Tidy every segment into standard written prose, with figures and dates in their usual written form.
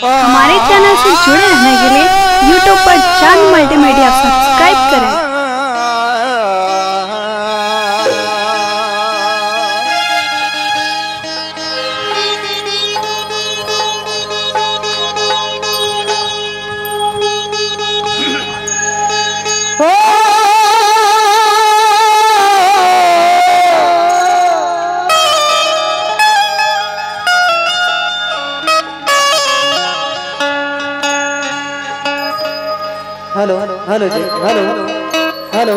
हमारे चैनल से जुड़े रहने के लिए YouTube पर चांद मल्टीमीडिया सब्सक्राइब करें। हेलो हेलो जी हेलो हेलो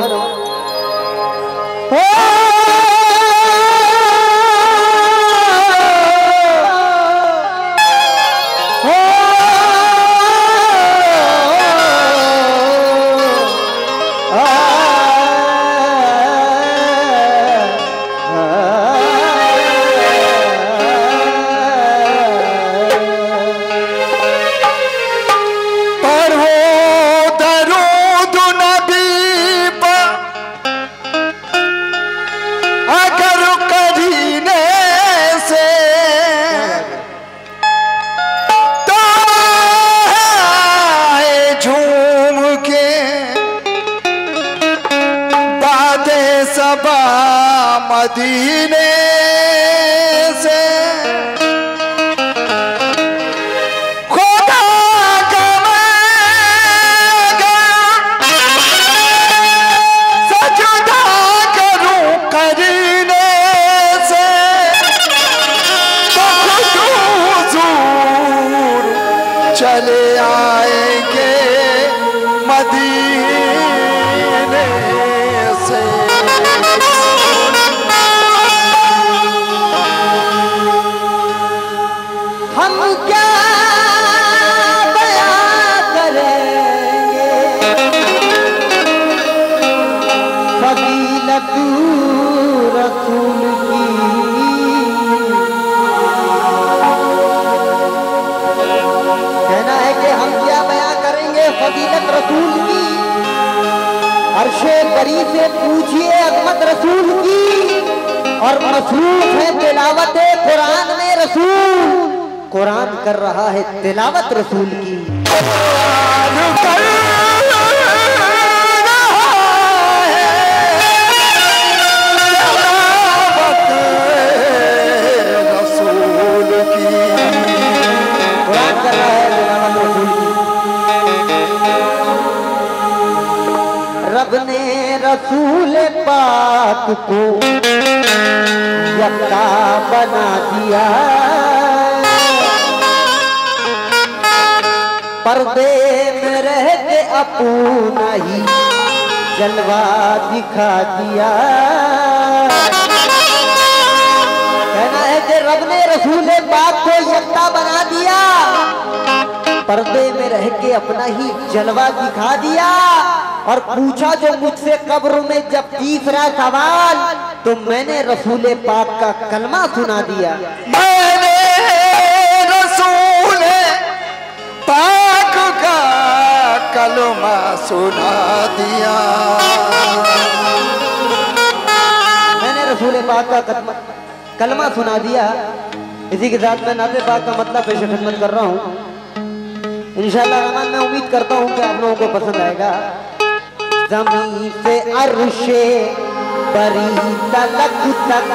सबा मदीने से खुदा का सजदा करूं करीने से तो खुद हुजूर चले आएंगे मदीने से। हम क्या बयां करेंगे फजीलत रसूल की। कहना है कि हम क्या बयां करेंगे फजीलत रसूल की। अर्शे करी से पूछिए अज़मत रसूल की। और मसरूफ है तिलावत कुरान में रसूल। कुरान कर रहा है तिलावत रसूल की। कुरान कर रहा है तिलावत रसूल की। रब ने रसूल पाक को यक्ता बना दिया। पर्दे में रह के अपना ही जलवा दिखा दिया। कहना है कि रब ने रसूल पाक को यक्ता बना दिया। पर्दे में रह के अपना ही जलवा दिखा दिया। और पूछा जो मुझसे कब्र में जब तीसरा सवाल, तो मैंने रसूल पाक का कलमा सुना दिया। मैंने रसूल पाक का कलमा सुना दिया। मैंने रसूल पाक का कलमा सुना दिया। इसी के साथ मैं नाते पाक का मतलब पेश खिदमत कर रहा हूँ। इंशाअल्लाह रहमान मैं उम्मीद करता हूँ कि आप लोगों को पसंद आएगा। ज़मीन से अर्शे बरी तलक तक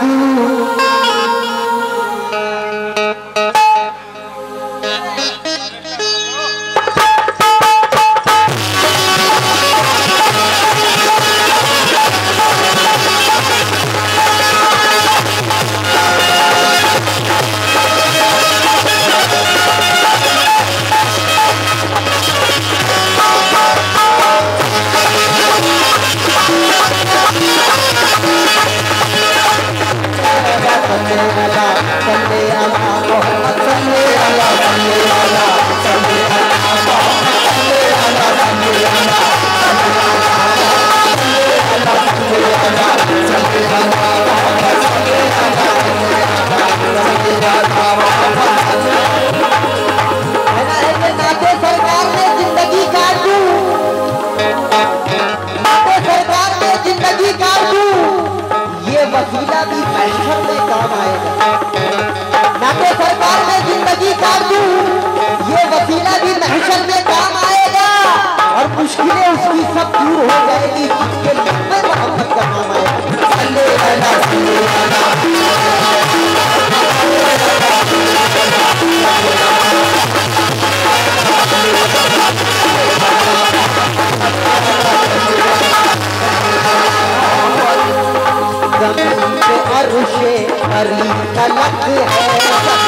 बड़ी तलक है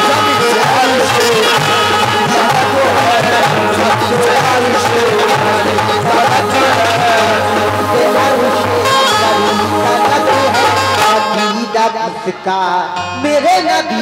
सबसे अर्श वो है सबसे अर्श बड़ी तलक है इसका मेरे नबी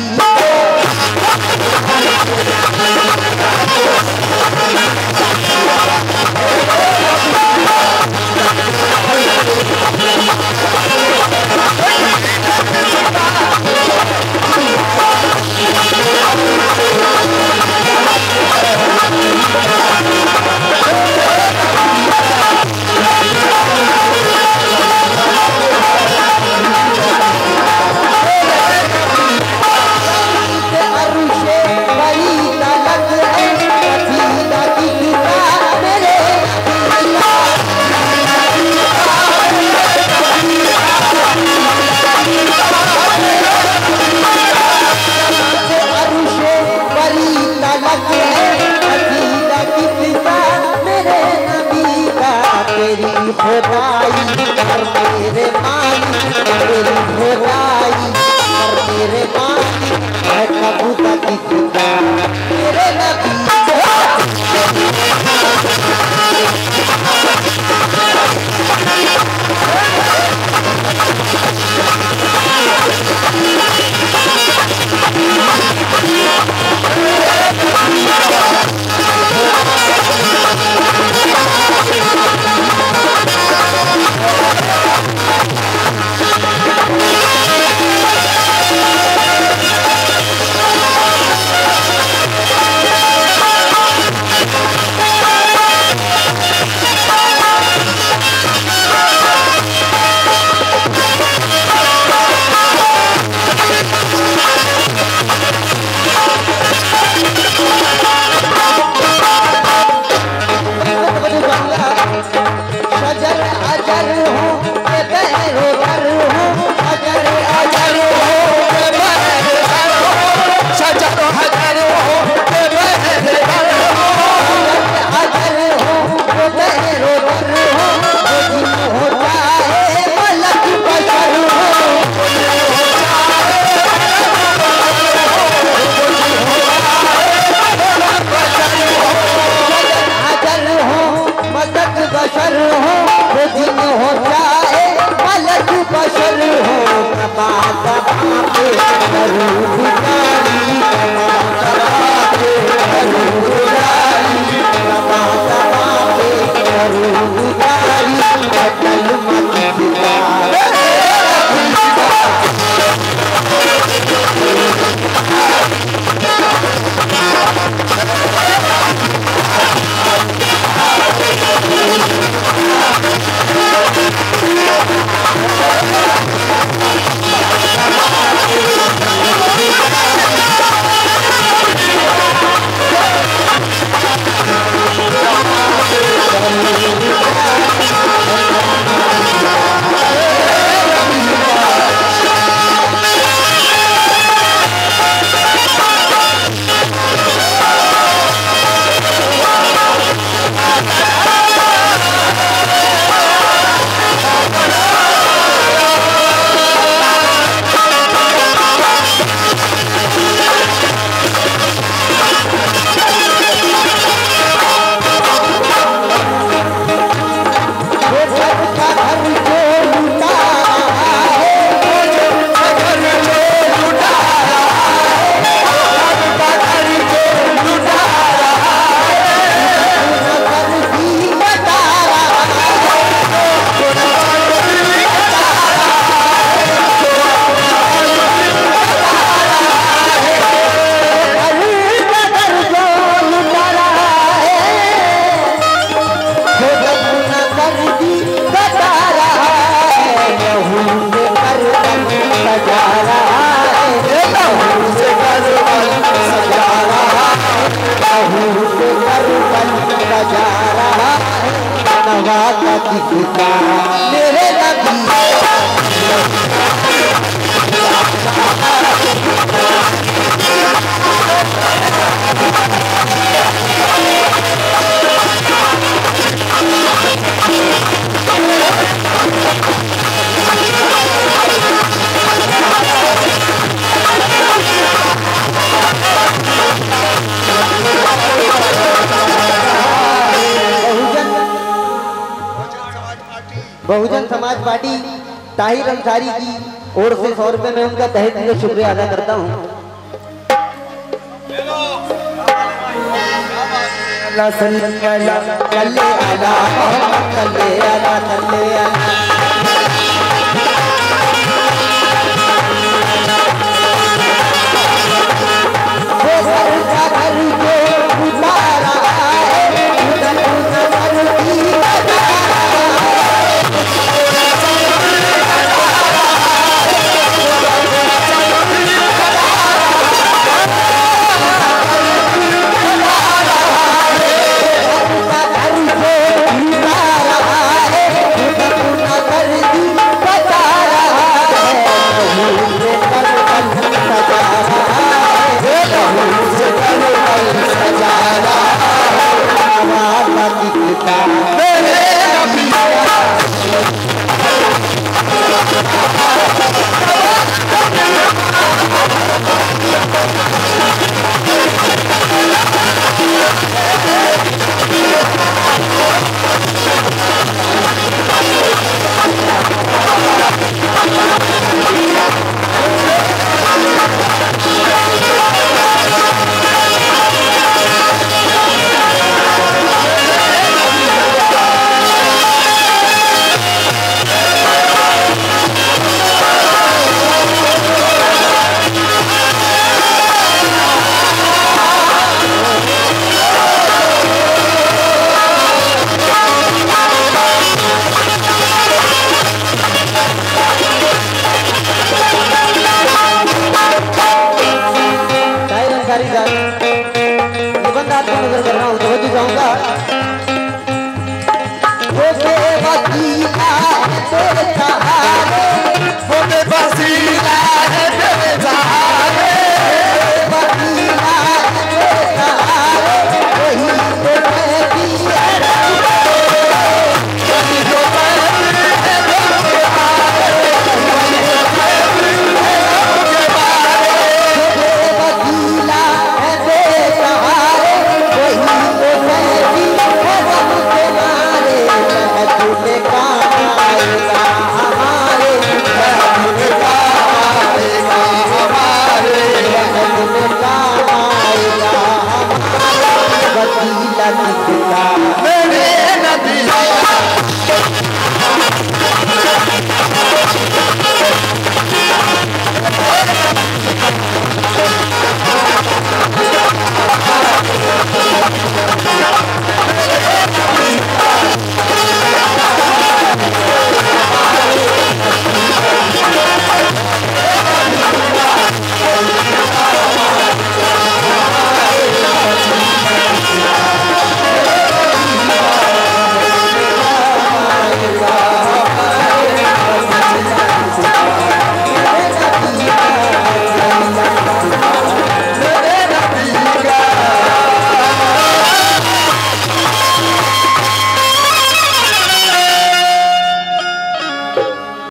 खुदाई कर मेरे मालिक तेरी खुदाई कर मेरे मालिक है कबू तक किसका मेरे नबी मेरे नबी बहुजन समाज पार्टी ताहिर अंसारी की ओर से 100 रुपए में उनका तहे दिल से शुक्रिया अदा करता हूँ। वकीला